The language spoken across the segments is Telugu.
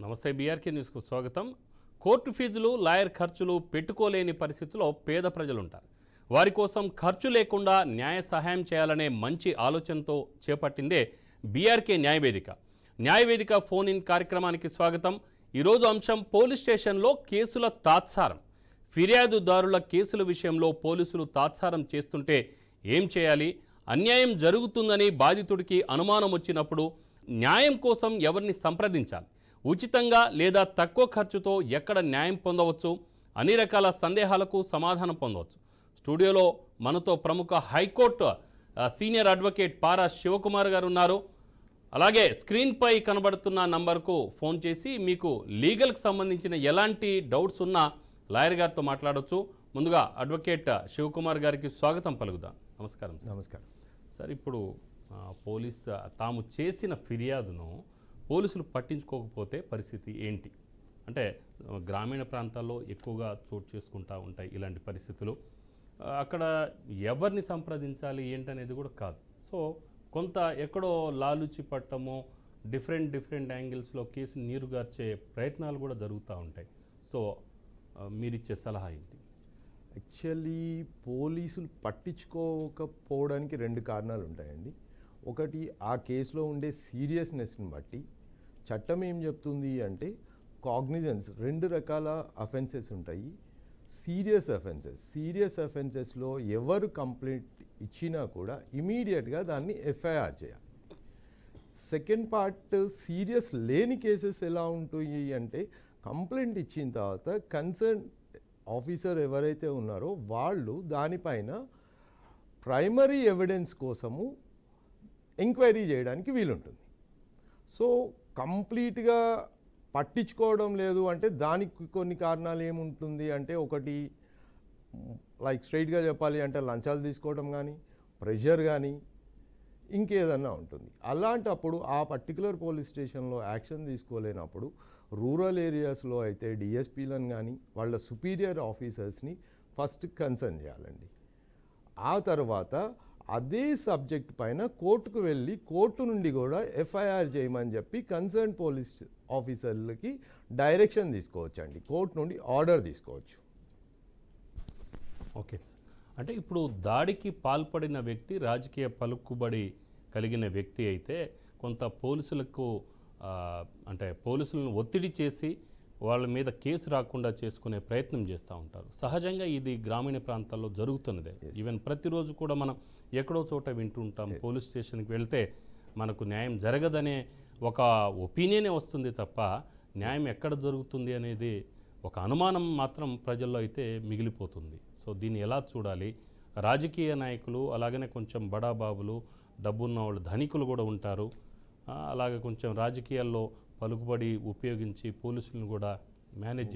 నమస్తే బీఆర్కే న్యూస్కు స్వాగతం. కోర్టు ఫీజులు, లాయర్ ఖర్చులు పెట్టుకోలేని పరిస్థితుల్లో పేద ప్రజలు ఉంటారు. వారి కోసం ఖర్చు లేకుండా న్యాయ సహాయం చేయాలనే మంచి ఆలోచనతో చేపట్టిందే బీఆర్కే న్యాయవేదిక. న్యాయవేదిక ఫోన్ ఇన్ కార్యక్రమానికి స్వాగతం. ఈరోజు అంశం పోలీస్ స్టేషన్లో కేసుల తాత్సారం. ఫిర్యాదుదారుల కేసుల విషయంలో పోలీసులు తాత్సారం చేస్తుంటే ఏం చేయాలి? అన్యాయం జరుగుతుందని బాధితుడికి అనుమానం వచ్చినప్పుడు న్యాయం కోసం ఎవరిని సంప్రదించాలి? ఉచితంగా లేదా తక్కువ ఖర్చుతో ఎక్కడ న్యాయం పొందవచ్చు? అన్ని రకాల సందేహాలకు సమాధానం పొందవచ్చు. స్టూడియోలో మనతో ప్రముఖ హైకోర్టు సీనియర్ అడ్వకేట్ పారా శివకుమార్ గారు ఉన్నారు. అలాగే స్క్రీన్పై కనబడుతున్న నంబర్కు ఫోన్ చేసి మీకు లీగల్కి సంబంధించిన ఎలాంటి డౌట్స్ ఉన్నా లాయర్ గారితో మాట్లాడవచ్చు. ముందుగా అడ్వకేట్ శివకుమార్ గారికి స్వాగతం పలుకుదాం. నమస్కారం. నమస్కారం సార్, ఇప్పుడు పోలీస్ తాము చేసిన ఫిర్యాదును పోలీసులు పట్టించుకోకపోతే పరిస్థితి ఏంటి? అంటే గ్రామీణ ప్రాంతాల్లో ఎక్కువగా చోటు చేసుకుంటూ ఉంటాయి ఇలాంటి పరిస్థితులు. అక్కడ ఎవరిని సంప్రదించాలి ఏంటనేది కూడా కాదు. సో కొంత ఎక్కడో లాలుచి పట్టమో డిఫరెంట్ యాంగిల్స్లో కేసు నీరుగార్చే ప్రయత్నాలు కూడా జరుగుతూ ఉంటాయి. సో మీరిచ్చే సలహా ఏంటి? యాక్చువల్లీ పోలీసులు పట్టించుకోకపోవడానికి రెండు కారణాలు ఉంటాయండి. ఒకటి, ఆ కేసులో ఉండే సీరియస్నెస్ని బట్టి చట్టం ఏం చెప్తుంది అంటే కాగ్నిజెన్స్ రెండు రకాల అఫెన్సెస్ ఉంటాయి. సీరియస్ అఫెన్సెస్లో ఎవరు కంప్లైంట్ ఇచ్చినా కూడా ఇమీడియట్గా దాన్ని ఎఫ్ఐఆర్ చేయాలి. సెకండ్ పార్ట్, సీరియస్ లేని కేసెస్ ఎలా ఉంటాయి అంటే కంప్లైంట్ ఇచ్చిన తర్వాత కన్సర్న్ ఆఫీసర్ ఎవరైతే ఉన్నారో వాళ్ళు దానిపైన ప్రైమరీ ఎవిడెన్స్ కోసము ఎంక్వైరీ చేయడానికి వీలుంటుంది. సో కంప్లీట్గా పట్టించుకోవడం లేదు అంటే దానికి కొన్ని కారణాలు ఏముంటుంది అంటే, ఒకటి లైక్ స్ట్రైట్గా చెప్పాలి అంటే లంచాలు తీసుకోవడం కానీ, ప్రెషర్ కానీ, ఇంకేదన్నా ఉంటుంది. అలాంటప్పుడు ఆ పర్టికులర్ పోలీస్ స్టేషన్లో యాక్షన్ తీసుకోలేనప్పుడు రూరల్ ఏరియాస్లో అయితే డిఎస్పీలను కానీ వాళ్ళ సుపీరియర్ ఆఫీసర్స్ని ఫస్ట్ కన్సర్న్ చేయాలండి. ఆ తర్వాత అదే సబ్జెక్ట్ పైన కోర్టుకు వెళ్ళి కోర్టు నుండి కూడా ఎఫ్ఐఆర్ చేయమని చెప్పి కన్సర్న్ పోలీస్ ఆఫీసర్లకి డైరెక్షన్ తీసుకోవచ్చు అండి. కోర్టు నుండి ఆర్డర్ తీసుకోవచ్చు. ఓకే సార్, అంటే ఇప్పుడు దాడికి పాల్పడిన వ్యక్తి రాజకీయ పలుకుబడి కలిగిన వ్యక్తి అయితే కొంత పోలీసులకు అంటే పోలీసులను ఒత్తిడి చేసి వాళ్ళ మీద కేసు రాకుండా చేసుకునే ప్రయత్నం చేస్తూ ఉంటారు. సహజంగా ఇది గ్రామీణ ప్రాంతాల్లో జరుగుతున్నదే. ఈవెన్ ప్రతిరోజు కూడా మనం ఎక్కడో చోట వింటూ ఉంటాం, పోలీస్ స్టేషన్కి వెళ్తే మనకు న్యాయం జరగదనే ఒక ఒపీనియనే వస్తుంది తప్ప న్యాయం ఎక్కడ జరుగుతుంది అనేది ఒక అనుమానం మాత్రం ప్రజల్లో అయితే మిగిలిపోతుంది. సో దీన్ని ఎలా చూడాలి? రాజకీయ నాయకులు అలాగనే కొంచెం బడాబాబులు, డబ్బున్న వాళ్ళు, ధనికులు కూడా ఉంటారు. అలాగే కొంచెం రాజకీయాల్లో పలుకుబడి ఉపయోగించి పోలీసులను కూడా మేనేజ్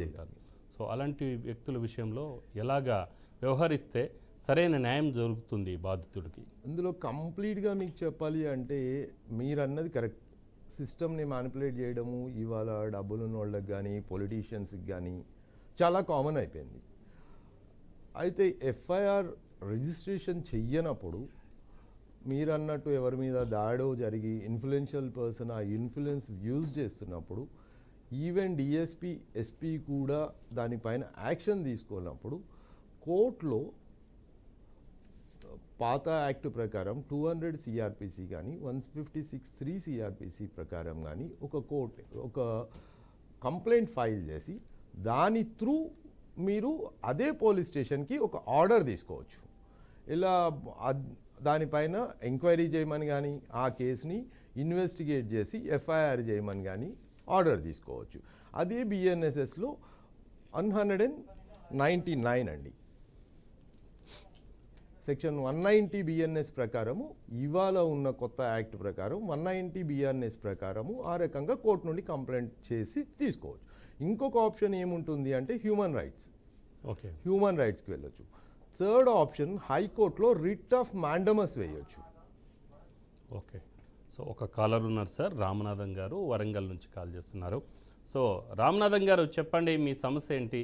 ఉంటారు. సో అలాంటి వ్యక్తుల విషయంలో ఎలాగా వ్యవహరిస్తే సరైన న్యాయం జరుగుతుంది బాధితుడికి? అందులో కంప్లీట్గా మీకు చెప్పాలి అంటే మీరు అన్నది కరెక్ట్. సిస్టమ్ని మ్యానిపులేట్ చేయడము ఇవాళ డబ్బులున్న వాళ్ళకి కానీ పొలిటీషియన్స్కి కానీ చాలా కామన్ అయిపోయింది. అయితే ఎఫ్ఐఆర్ రిజిస్ట్రేషన్ చెయ్యనప్పుడు మీరు అన్నట్టు ఎవరి మీద దాడో జరిగి ఇన్ఫ్లుయెన్షియల్ పర్సన్ ఆ ఇన్ఫ్లుయెన్స్ యూజ్ చేస్తున్నప్పుడు ఈవెన్ డిఎస్పీ, ఎస్పీ కూడా దానిపైన యాక్షన్ తీసుకున్నప్పుడు కోర్టులో పాత యాక్ట్ ప్రకారం 200 సిఆర్పిసి కానీ 156(3) సిఆర్పిసి ప్రకారం కానీ ఒక కంప్లైంట్ ఫైల్ చేసి దాని త్రూ మీరు అదే పోలీస్ స్టేషన్కి ఒక ఆర్డర్ తీసుకోవచ్చు. ఇలా దానిపైన ఎంక్వైరీ చేయమని కానీ ఆ కేసుని ఇన్వెస్టిగేట్ చేసి ఎఫ్ఐఆర్ చేయమని కానీ ఆర్డర్ తీసుకోవచ్చు. అదే బిఎన్ఎస్ఎస్లో 199 అండి, సెక్షన్ 190 బిఎన్ఎస్ ప్రకారము, ఇవాళ ఉన్న కొత్త యాక్ట్ ప్రకారం 190 బిఎన్ఎస్ ప్రకారము ఆ రకంగా కోర్టు నుండి కంప్లైంట్ చేసి తీసుకోవచ్చు. ఇంకొక ఆప్షన్ ఏముంటుంది అంటే హ్యూమన్ రైట్స్కి వెళ్ళొచ్చు. థర్డ్ ఆప్షన్, హైకోర్టులో రిట్ ఆఫ్ మాండమస్ వేయొచ్చు. ఓకే, సో ఒక కాలర్ ఉన్నారు సార్, రామనాథన్ గారు వరంగల్ నుంచి కాల్ చేస్తున్నారు. సో రామనాథన్ గారు చెప్పండి, మీ సమస్య ఏంటి?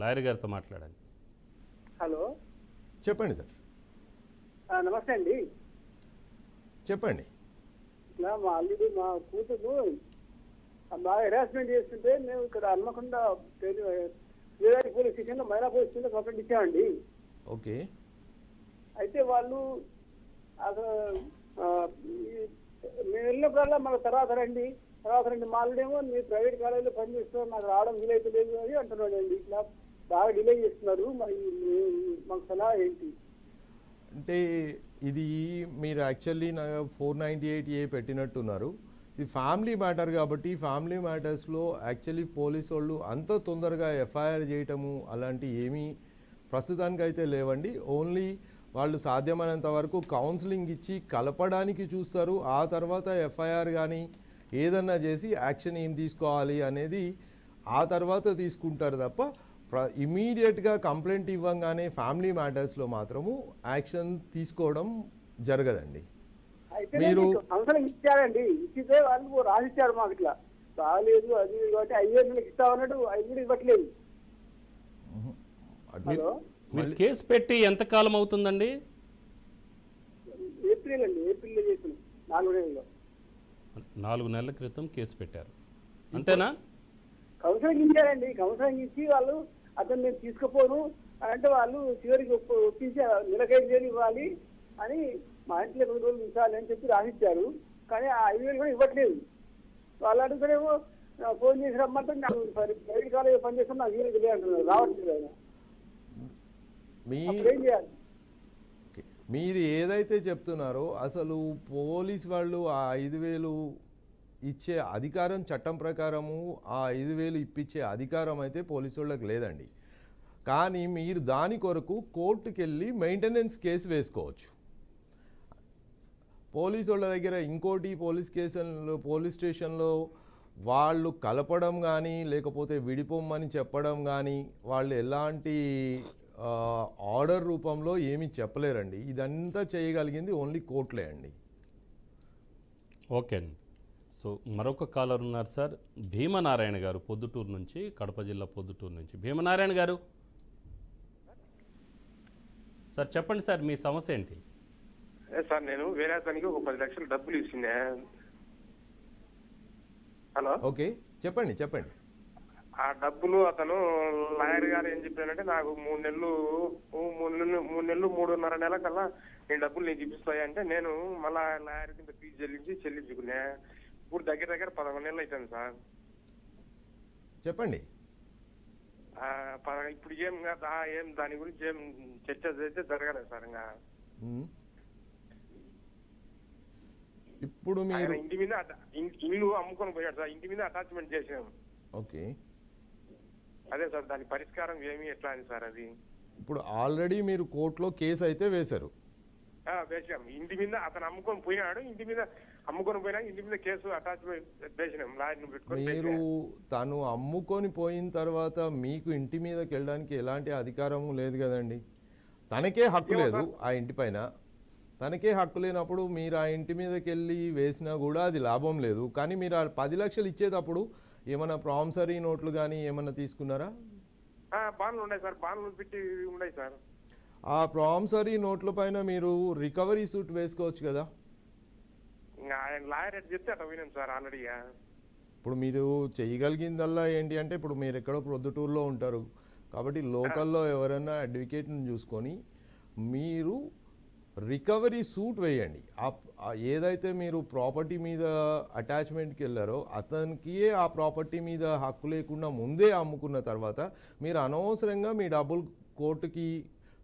లాయర్ గారితో మాట్లాడండి. హలో, చెప్పండి సార్. నమస్తే అండి. చెప్పండి. ఆల్రెడీ మా కూతురు బాగా హెరాస్మెంట్ చేస్తుంటే మేము ఇక్కడ హన్మకొండ పోలీస్ స్టేషన్ లో మహిళా పోలీస్ స్టేషన్ లో కంప్లైంట్ ఇచ్చామండి. ఓకే. అయితే వాళ్ళు అసలు మేము వెళ్ళినప్పుడల్లా మన తర్వాత రండి మాళ్ళేమో మీరు ప్రైవేట్ కాలేజీలో పనిచేస్తున్నారు, నాకు రావడం వీలైతే లేదు అని అంటున్నాడు అండి. ఇట్లా బాగా డిలే చేస్తున్నారు, మరి మాకు సలహా ఏంటి? అంటే ఇది మీరు యాక్చువల్లీ 498A పెట్టినట్టున్నారు. ఇది ఫ్యామిలీ మ్యాటర్ కాబట్టి ఫ్యామిలీ మ్యాటర్స్లో యాక్చువల్లీ పోలీసు వాళ్ళు అంత తొందరగా ఎఫ్ఐఆర్ చేయటము అలాంటి ఏమీ ప్రస్తుతానికైతే లేవండి. ఓన్లీ వాళ్ళు సాధ్యమైనంత వరకు కౌన్సిలింగ్ ఇచ్చి కలపడానికి చూస్తారు. ఆ తర్వాత ఎఫ్ఐఆర్ కానీ ఏదన్నా చేసి యాక్షన్ ఏం తీసుకోవాలి అనేది ఆ తర్వాత తీసుకుంటారు తప్ప ఇమీడియట్గా కంప్లైంట్ ఇవ్వగానే ఫ్యామిలీ మ్యాటర్స్లో మాత్రము యాక్షన్ తీసుకోవడం జరగదండి. అయితే మీరు కౌన్సిలింగ్ ఇచ్చారండి, ఇచ్చితే వాళ్ళు రాసిచ్చారు మాకు ఇట్లా బాగాలేదు అది కాబట్టి 5 నెలలకు ఇస్తామన్నట్టు 5 నెలలు ఇవ్వట్లేదు. మీరు కేసు పెట్టి ఎంతకాలం అవుతుందండి? ఏప్రిల్లో చేసిన 4 నెలల్లో. 4 నెలల క్రితం కేసు పెట్టారు అంతేనా? కౌన్సిలింగ్ ఇచ్చారండి, కౌన్సిలింగ్ ఇచ్చి వాళ్ళు అతను నేను తీసుకుపోను అంటే వాళ్ళు చివరికి ఒప్పించి 5,000 ఇవ్వాలి అని మా ఇంట్లో 2 రోజులు ఉంచాలి అని చెప్పి రాసిచ్చారు. కానీ ఆ 5,000 కూడా ఇవ్వట్లేదు. వాళ్ళు అడుగుతారేమో ఫోన్ చేసి రమ్మంటే నాకు ప్రైవేట్ కాలేజ్ పనిచేస్తాను, నాకు వీలు తెలియదు అంటున్నారు, రావట్లేదు ఆయన. ఏం చేయాలి? మీరు ఏదైతే చెప్తున్నారో అసలు పోలీస్ వాళ్ళు ఆ 5,000 ఇచ్చే అధికారం చట్టం ప్రకారము ఆ 5,000 ఇప్పించే అధికారం అయితే పోలీసు వాళ్ళకి లేదండి. కానీ మీరు దాని కొరకు కోర్టుకు వెళ్ళి మెయింటెనెన్స్ కేసు వేసుకోవచ్చు. పోలీసు వాళ్ళ దగ్గర ఇంకోటి పోలీస్ స్టేషన్లో వాళ్ళు కలపడం కానీ లేకపోతే విడిపోమ్మని చెప్పడం కానీ వాళ్ళు ఎలాంటి ఆర్డర్ రూపంలో ఏమీ చెప్పలేరండి. ఇదంతా చేయగలిగింది ఓన్లీ కోర్టులే అండి. ఓకే అండి. సో మరొక కాలర్ ఉన్నారు సార్, భీమనారాయణ గారు పొద్దుటూరు నుంచి, కడప జిల్లా పొద్దుటూరు నుంచి. భీమనారాయణ గారు సార్ చెప్పండి సార్, మీ సమస్య ఏంటి? సార్ నేను వేరే అతనికి ఒక 10 లక్షలు డబ్బులు ఇచ్చిందే. హలో. ఓకే చెప్పండి. ఆ డబ్బులు అతను లాయర్ గారు ఏం చెప్పారంటే నాకు 3 నెలలు 3.5 నెలల కల్లా నేను డబ్బులు నేను చూపిస్తాయి అంటే నేను మళ్ళా లాయర్ కింద ఫీజు చెల్లించుకున్నా. ఇప్పుడు దగ్గర 11 నెలలు అవుతుంది సార్. చెప్పండి. ఇప్పుడు ఏం దాని గురించి ఏం చర్చ అయితే జరగలేదు సార్. ఇంకా ఇప్పుడు మీరు ఇంటి మీద ఇల్లు అమ్ముకొని పోయాడు సార్, ఇంటి మీద అటాచ్మెంట్ చేసాము. ఓకే. అదే సార్ దాని పరిష్కారం ఏమి ఎట్లా అని సార్ అది? ఇప్పుడు ఆల్రెడీ మీరు కోర్టులో కేసు అయితే వేశారు. వేసాం. ఇంటి మీద అతను అమ్ముకొని పోయినాడు, ఇంటి మీద కేసు అటాచ్మెంట్ వేసినాం లాయర్ని పెట్టుకొని. మీరు తను అమ్ముకొని పోయిన తర్వాత మీకు ఇంటి మీదకి వెళ్ళడానికి ఎలాంటి అధికారము లేదు కదండి. తనకే హక్కు లేదు ఆ ఇంటి పైన. తనకే హక్కు లేనప్పుడు మీరు ఆ ఇంటి మీదకి వెళ్ళి వేసినా కూడా అది లాభం లేదు. కానీ మీరు ఆ 10 లక్షలు ఇచ్చేటప్పుడు ఏమైనా ప్రామిసరీ నోట్లు కానీ ఏమైనా తీసుకున్నారా? బాండ్లు ఉన్నాయి సార్, బాండ్లు పెట్టి ఉన్నాయి సార్. ఆ ప్రామిసరీ నోట్ల పైన మీరు రికవరీ సూట్ వేసుకోవచ్చు కదా. ఆయన లాయర్ ఎట్ చెప్తే అట్లా పోయినాం సార్ ఆల్రెడీ. ఇప్పుడు మీరు చేయగలిగిందల్లా ఏంటి అంటే ఇప్పుడు మీరు ఎక్కడో ప్రొద్దుటూరులో ఉంటారు కాబట్టి లోకల్లో ఎవరైనా అడ్వకేట్ని చూసుకొని మీరు రికవరీ సూట్ వేయండి. ఏదైతే మీరు ప్రాపర్టీ మీద అటాచ్మెంట్కి వెళ్ళారో అతనికి ఆ ప్రాపర్టీ మీద హక్కు లేకుండా ముందే అమ్ముకున్న తర్వాత మీరు అనవసరంగా మీ డబ్బులు కోర్టుకి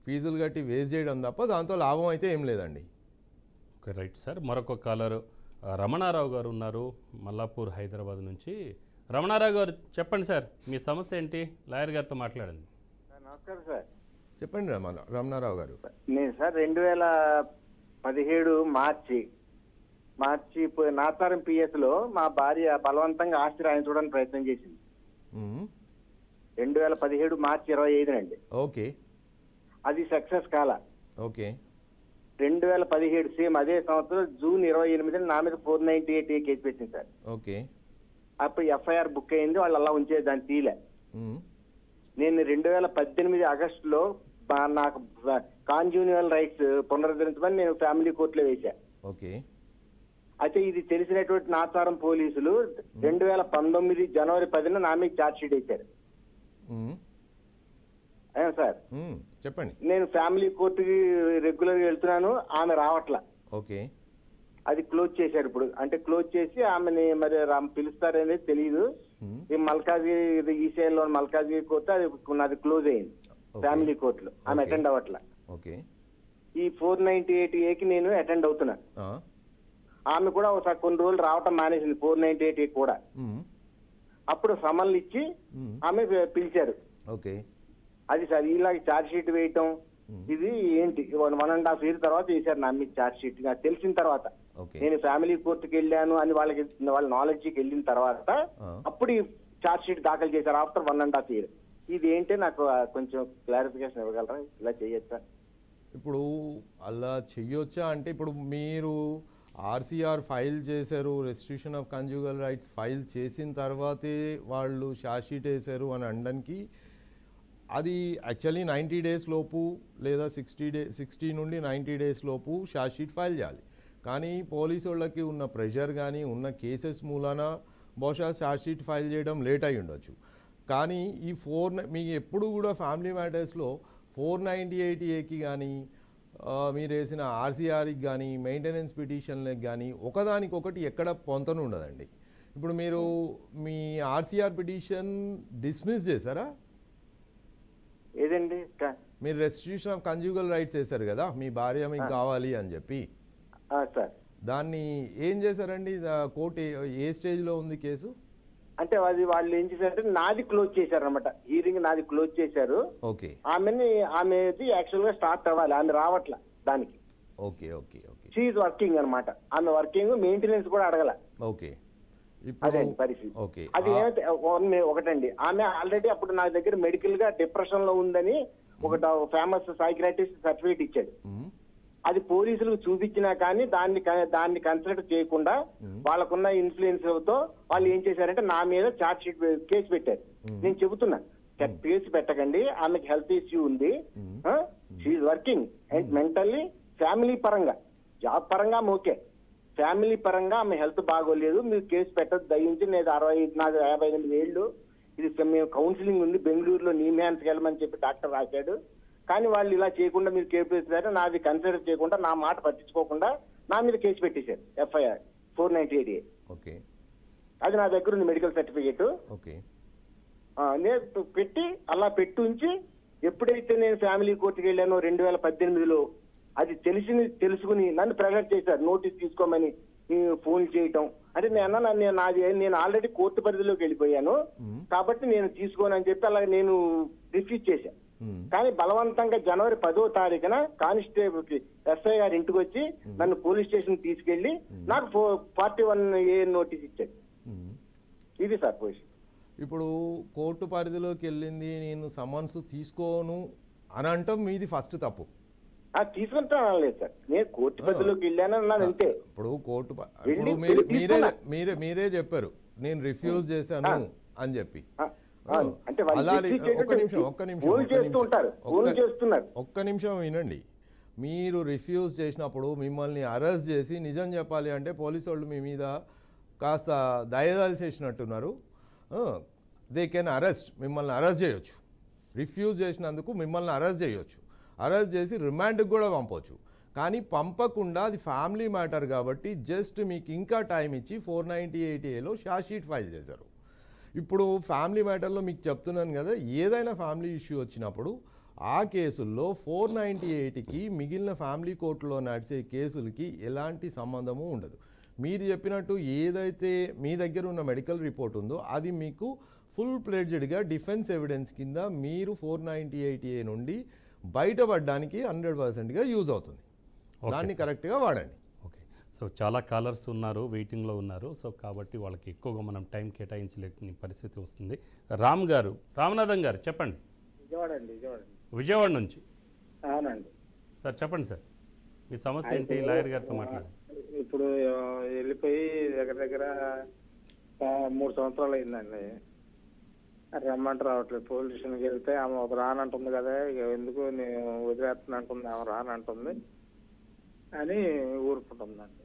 ఫీజులు కట్టి వేస్ట్ చేయడం తప్ప దాంతో లాభం అయితే ఏం లేదండి. Okay right sir. మరొక కాలర్ రమణారావు గారు ఉన్నారు, మల్లాపూర్ హైదరాబాద్ నుంచి. రమణారావు గారు చెప్పండి సార్, మీ సమస్య ఏంటి? లాయర్ గారితో మాట్లాడండి. నమస్కారం సార్. చెప్పండి రమణారావు గారు. నేను సార్ 2017 మార్చి నాతారం పిఎస్ లో మా భార్య బలవంతంగా ఆస్తి రాయించడానికి ప్రయత్నం చేసింది. 2017 మార్చి 25 అండి. ఓకే. అది సక్సెస్ కాల. ఓకే. 2017 సేమ్ అదే సంవత్సరం జూన్ 28 నా మీద 498 కేసు పెట్టింది సార్. ఓకే. అప్పుడు ఎఫ్ఐఆర్ బుక్ అయింది, వాళ్ళు అలా ఉంచేది, దాన్ని తీలే. నేను 2018 ఆగస్టులో నాకు కాన్జ్యూనియల్ రైట్స్ పునరుద్ధరించమని నేను ఫ్యామిలీ కోర్టులో వేసా. ఓకే. అయితే ఇది తెలిసినటువంటి నాచారం పోలీసులు 2019 జనవరి 10న నా మీద ఛార్జ్ షీట్ వేశారు. మ్మ్. అయ్యా సార్, మ్మ్. చెప్పండి. నేను ఫ్యామిలీ కోర్టుకి రెగ్యులర్ గా వెళ్తున్నాను, ఆమె రావట్లా. ఓకే. అది క్లోజ్ చేశారు ఇప్పుడు. అంటే క్లోజ్ చేసి ఆమెని మరి పిలుస్తారనేది తెలియదు. మ్మ్. ఈ మల్కాజ్గిరి ఈసీఐలో మల్కాజ్గిరి కోర్టు అది క్లోజ్ అయింది. ఫ్యామిలీ కోర్టులో ఆమె Okay. అటెండ్ అవ్వట్లా. ఓకే. ఈ 498A నేను అటెండ్ అవుతున్నా. ఆ. ఆమె కూడా ఒకసారి కొన్ని రోజులు రావటం మానేసింది 498A కూడా. మ్మ్. అప్పుడు సమన్లు ఇచ్చి మ్మ్. ఆమె పిలిచారు. ఓకే. అది సార్ ఇలాగ ఛార్జ్ షీట్ వేయటం మ్మ్. ఇది ఏంటి 1.5 years తర్వాత వేశారు నా మీద ఛార్జ్ షీట్. నాకు తెలిసిన తర్వాత ఓకే. నేను ఫ్యామిలీ కోర్టుకి వెళ్ళాను అని వాళ్ళ నాలెడ్జ్కి వెళ్ళిన తర్వాత ఆ. అప్పుడు ఈ ఛార్జ్ షీట్ దాఖలు చేశారు ఆఫ్టర్ 1.5 years. ఇది ఏంటి నాకు కొంచెం క్లారిఫికేషన్ ఇవ్వగలరా? ఇలా చేయొచ్చా? ఇప్పుడు అలా చెయ్యొచ్చా అంటే ఇప్పుడు మీరు ఆర్సీఆర్ ఫైల్ చేశారు, రెస్ట్రిక్షన్ ఆఫ్ కన్జుగల్ రైట్స్ ఫైల్ చేసిన తర్వాతే వాళ్ళు ఛార్జ్ షీట్ వేశారు అని అనడానికి అది యాక్చువల్లీ 90 days లోపు లేదా 60 నుండి 90 days లోపు ఛార్జ్ షీట్ ఫైల్ చేయాలి. కానీ పోలీసు వాళ్ళకి ఉన్న ప్రెషర్ కానీ ఉన్న కేసెస్ మూలాన బహుశా ఛార్జ్ షీట్ ఫైల్ చేయడం లేట్ అయి ఉండొచ్చు. కానీ ఈ మీకు ఎప్పుడు కూడా ఫ్యామిలీ మ్యాటర్స్లో 498A కానీ మీరు వేసిన ఆర్సీఆర్కి కానీ మెయింటెనెన్స్ పిటిషన్లకు కానీ ఒకదానికొకటి ఎక్కడ పొంతన ఉండదండి. ఇప్పుడు మీరు మీ ఆర్సీఆర్ పిటిషన్ డిస్మిస్ చేశారా? ఏదండి మీరు రెస్ట్రిక్షన్ ఆఫ్ కన్జుగల్ రైట్స్ వేశారు కదా, మీ భార్య మీకు కావాలి అని చెప్పి. సార్ దాన్ని ఏం చేశారండి? కోర్టు ఏ స్టేజ్లో ఉంది కేసు? అంటే అది వాళ్ళు ఏం చేశారంటే నాది క్లోజ్ చేశారు అనమాట. హీరింగ్ నాది క్లోజ్ చేశారు. ఓకే. ఆమెది యాక్చువల్ గా స్టార్ట్ అవ్వాలి, ఆమె రావట్ల దానికి. Okay. Okay. Okay. She's working అనమాట. ఆమె వర్కింగ్, మెయింటెనెన్స్ కూడా అడగల. ఓకే. అదే ఇప్పుడు పరిస్థితి. ఓకే. అది ఏమైతే ఒకటండి, ఆమె ఆల్రెడీ అప్పుడు నా దగ్గర మెడికల్ గా డిప్రెషన్ లో ఉందని ఒక ఫేమస్ సైకియాట్రిస్ట్ సర్టిఫికేట్ ఇచ్చాడు. మ్మ్. అది పోలీసులకు చూపించినా కానీ దాన్ని కన్సిడర్ చేయకుండా వాళ్ళకున్న ఇన్ఫ్లుయెన్స్ తో వాళ్ళు ఏం చేశారంటే నా మీద ఛార్జ్ షీట్ కేసు పెట్టారు. నేను చెబుతున్నా కేసు పెట్టకండి, ఆమెకి హెల్త్ ఇష్యూ ఉంది, she's working and mentally family పరంగా జాబ్ పరంగా ఓకే, ఫ్యామిలీ పరంగా ఆమె హెల్త్ బాగోలేదు, మీరు కేసు పెట్టదు దయించి. నేను 58 ఏళ్ళు ఇది మేము కౌన్సిలింగ్ ఉంది బెంగళూరులో నీమ్యాన్స్కి వెళ్ళమని చెప్పి డాక్టర్ రాశాడు. కానీ వాళ్ళు ఇలా చేయకుండా మీరు కేసు పెట్టారు, నాది కన్సిడర్ చేయకుండా నా మాట పట్టించుకోకుండా నా మీద కేసు పెట్టేశారు. FIR 498A. ఓకే. అది నా దగ్గర ఉంది మెడికల్ సర్టిఫికేట్. ఓకే. నేను పెట్టి అలా పెట్టి ఉంచి ఎప్పుడైతే నేను ఫ్యామిలీ కోర్టుకి వెళ్ళానో 2018లో అది తెలుసుకుని నన్ను ప్రెషర్ చేశారు నోటీస్ తీసుకోమని ఫోన్ చేయటం. అంటే నేను ఆల్రెడీ కోర్టు పరిధిలోకి వెళ్ళిపోయాను కాబట్టి నేను తీసుకోనని చెప్పి అలాగే నేను రిఫ్యూజ్ చేశాను. కానీ బలవంతంగా జనవరి 10వ తారీఖున కానిస్టేబుల్ కి SI గారి ఇంటికి వచ్చి నన్ను పోలీస్ స్టేషన్ తీసుకెళ్లి నాకు 41A నోటీస్ ఇచ్చాడు. ఇది సార్ పొజిషన్. ఇప్పుడు కోర్టు పరిధిలోకి వెళ్ళింది, నేను సమన్స్ తీసుకోను అని అంటాం, మీది ఫస్ట్ తప్పు. తీసుకుంటాను లేదు సార్, నేను కోర్టు పరిధిలోకి వెళ్ళాను అన్నాను అంతే. ఇప్పుడు కోర్టు మీరే చెప్పారు నేను రిఫ్యూజ్ చేశాను అని చెప్పి. అంటే ఒక్క నిమిషం వినండి. మీరు రిఫ్యూజ్ చేసినప్పుడు మిమ్మల్ని అరెస్ట్ చేసి నిజం చెప్పాలి అంటే పోలీసు వాళ్ళు మీ మీద కాస్త దయదాలు చేసినట్టున్నారు. దే కెన్ అరెస్ట్, మిమ్మల్ని అరెస్ట్ చేయొచ్చు. రిఫ్యూజ్ చేసినందుకు మిమ్మల్ని అరెస్ట్ చేయొచ్చు, అరెస్ట్ చేసి రిమాండ్కి కూడా పంపవచ్చు. కానీ పంపకుండా అది ఫ్యామిలీ మ్యాటర్ కాబట్టి జస్ట్ మీకు ఇంకా టైం ఇచ్చి 498Aలో ఛార్జ్ షీట్ ఫైల్ చేశారు. ఇప్పుడు ఫ్యామిలీ మ్యాటర్లో మీకు చెప్తున్నాను కదా, ఏదైనా ఫ్యామిలీ ఇష్యూ వచ్చినప్పుడు ఆ కేసుల్లో 498కి మిగిలిన ఫ్యామిలీ కోర్టులో నడిచే కేసులకి ఎలాంటి సంబంధము ఉండదు. మీరు చెప్పినట్టు ఏదైతే మీ దగ్గర ఉన్న మెడికల్ రిపోర్ట్ ఉందో అది మీకు ఫుల్ ప్లెడ్జ్డ్గా డిఫెన్స్ ఎవిడెన్స్ కింద మీరు 498A నుండి బయటపడడానికి 100%గా యూజ్ అవుతుంది. దాన్ని కరెక్ట్గా వాడండి. ఓకే. సో చాలా కాలర్స్ ఉన్నారు, వెయిటింగ్లో ఉన్నారు. సో కాబట్టి వాళ్ళకి ఎక్కువగా మనం టైం కేటాయించలేని పరిస్థితి వస్తుంది. రామనాథం గారు చెప్పండి. విజయవాడ నుంచి. అవునండి సార్ చెప్పండి సార్, మీ సమస్య ఏంటి? లాయర్ గారితో మాట్లాడండి. ఇప్పుడు వెళ్ళిపోయి దగ్గర 3 సంవత్సరాలు అయిందండి. రమ్మంటే రావట్లేదు. పోలీస్ స్టేషన్కి వెళ్తే ఆమె ఒక రానంటుంది కదా, ఇక ఎందుకు నేను వదిలేస్తున్నా అంటుంది, ఆమె రానంటుంది అని ఊరుకుంటుందండి.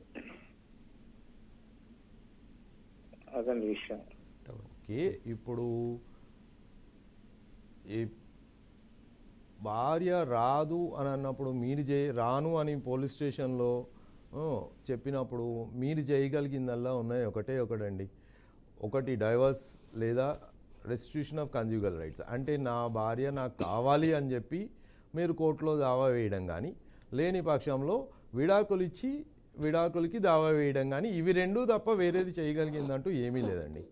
అదండి విషయం. ఓకే, ఇప్పుడు ఈ భార్య రాదు అని అన్నప్పుడు మీరు రాను అని పోలీస్ స్టేషన్లో చెప్పినప్పుడు మీరు చేయగలిగిందల్లా ఉన్నాయి ఒకటండి. ఒకటి డైవర్స్ లేదా రెస్ట్రిక్షన్ ఆఫ్ కన్జ్యూగల్ రైట్స్, అంటే నా భార్య నాకు కావాలి అని చెప్పి మీరు కోర్టులో దావా వేయడం కానీ, లేని పక్షంలో విడాకులు ఇచ్చి విడాకులకి దావా వేయడం కానీ, ఇవి రెండూ తప్ప వేరేది చేయగలిగిందంటూ ఏమీ లేదండి.